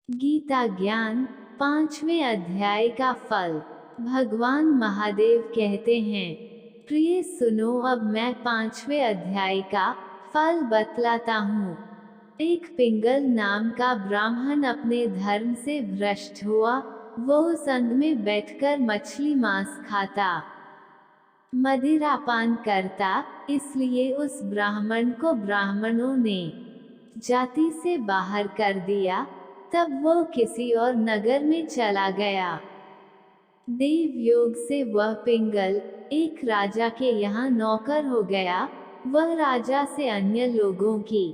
गीता ज्ञान 5वें अध्याय का फल। भगवान महादेव कहते हैं, प्रिय सुनो, अब मैं 5वें अध्याय का फल बतलाता हूँ। एक पिंगल नाम का ब्राह्मण अपने धर्म से भ्रष्ट हुआ। वो संग में बैठकर मछली मांस खाता, मदिरा पान करता। इसलिए उस ब्राह्मण को ब्राह्मणों ने जाति से बाहर कर दिया। तब वो किसी और नगर में चला गया। देव योग से वह पिंगल एक राजा के यहाँ नौकर हो गया। वह राजा से अन्य लोगों की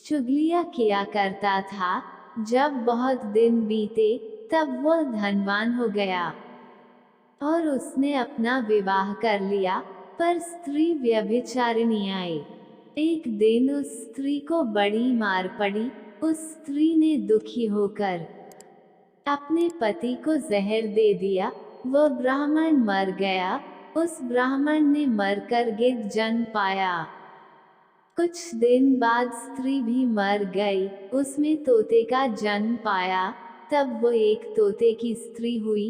चुगलियां किया करता था। जब बहुत दिन बीते तब वह धनवान हो गया और उसने अपना विवाह कर लिया, पर स्त्री व्यभिचारिणी आई। एक दिन उस स्त्री को बड़ी मार पड़ी। उस स्त्री ने दुखी होकर अपने पति को जहर दे दिया। वह ब्राह्मण मर गया। उस ब्राह्मण ने मरकर गिद्ध जन्म पाया। कुछ दिन बाद स्त्री भी मर गई। उसमें तोते का जन्म पाया। तब वो एक तोते की स्त्री हुई।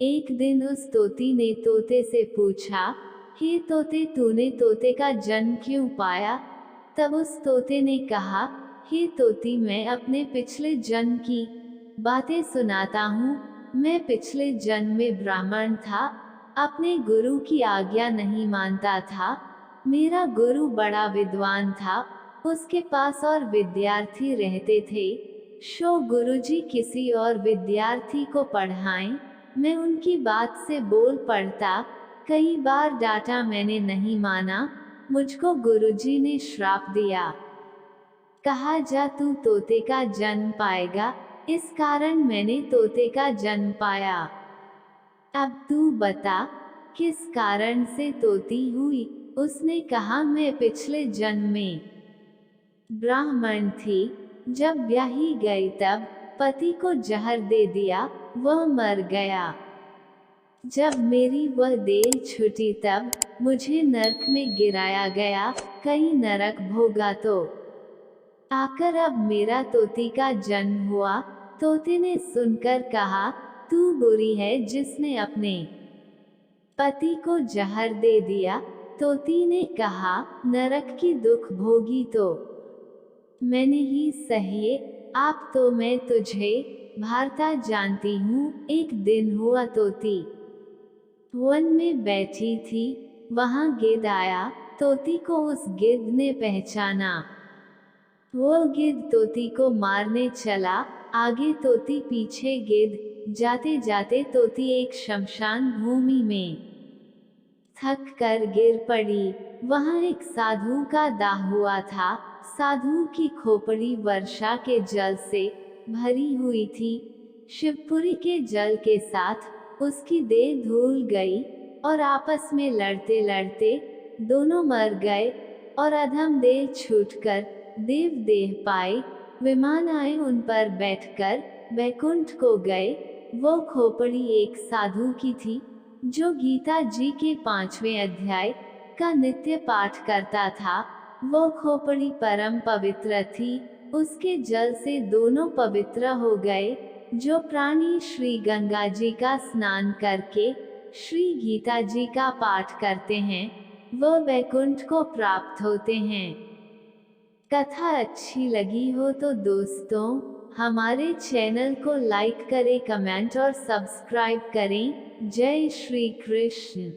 एक दिन उस तोती ने तोते से पूछा, हे तोते, तूने तोते का जन्म क्यों पाया? तब उस तोते ने कहा, हे तोती, मैं अपने पिछले जन्म की बातें सुनाता हूँ। मैं पिछले जन्म में ब्राह्मण था, अपने गुरु की आज्ञा नहीं मानता था। मेरा गुरु बड़ा विद्वान था, उसके पास और विद्यार्थी रहते थे। शो गुरुजी किसी और विद्यार्थी को पढ़ाएं, मैं उनकी बात से बोल पड़ता। कई बार डांटा, मैंने नहीं माना। मुझको गुरुजी ने श्राप दिया, कहा जा तू तोते का जन्म पाएगा। इस कारण मैंने तोते का जन्म पाया। अब तू बता, किस कारण से तोती हुई? उसने कहा, मैं पिछले जन्म में ब्राह्मण थी। जब ब्याही गई तब पति को जहर दे दिया, वह मर गया। जब मेरी वह देह छूटी तब मुझे नरक में गिराया गया। कई नरक भोगा तो आकर अब मेरा तोती का जन्म हुआ। तोते ने सुनकर कहा, तू बुरी है जिसने अपने पति को जहर दे दिया। तोती ने कहा, नरक की दुख भोगी तो मैंने ही सहे। आप तो मैं तुझे भारता जानती हूँ। एक दिन हुआ, तोती वन में बैठी थी। वहां गिद्ध आया। तोती को उस गिद्ध ने पहचाना। वो गिद्ध तोती को मारने चला। आगे तोती, पीछे गिद्ध। जाते जाते तोती एक शमशान भूमि में थक कर गिर पड़ी। वहां एक साधु का दाह हुआ था। साधु की खोपड़ी वर्षा के जल से भरी हुई थी। शिवपुरी के जल के साथ उसकी देह धुल गई और आपस में लड़ते लड़ते दोनों मर गए और अधम देह छूटकर देव देह पाए। विमान आए, उन पर बैठकर बैकुंठ को गए। वो खोपड़ी एक साधु की थी जो गीता जी के 5वें अध्याय का नित्य पाठ करता था। वो खोपड़ी परम पवित्र थी। उसके जल से दोनों पवित्र हो गए। जो प्राणी श्री गंगा जी का स्नान करके श्री गीता जी का पाठ करते हैं, वो वैकुंठ को प्राप्त होते हैं। कथा अच्छी लगी हो तो दोस्तों, हमारे चैनल को लाइक करें, कमेंट और सब्सक्राइब करें। जय श्री कृष्ण।